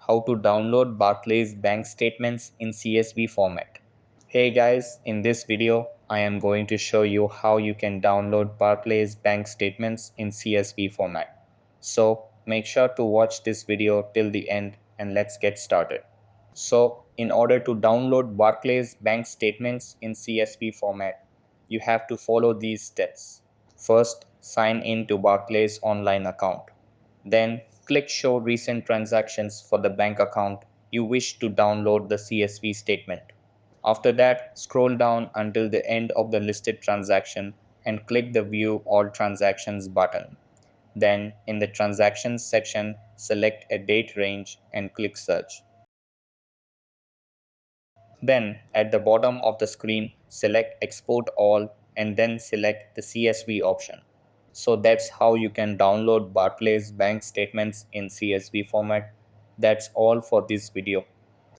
how to download Barclays bank statements in CSV format. Hey guys, in this video, I am going to show you how you can download Barclays bank statements in CSV format. So make sure to watch this video till the end and let's get started. So in order to download Barclays bank statements in CSV format, you have to follow these steps. First, sign in to Barclays online account. Then click Show Recent Transactions for the bank account you wish to download the CSV statement. After that, scroll down until the end of the listed transaction and click the View All Transactions button. Then, in the Transactions section, select a date range and click Search. Then, at the bottom of the screen, select Export All and then select the CSV option. So that's how you can download Barclays bank statements in CSV format. That's all for this video.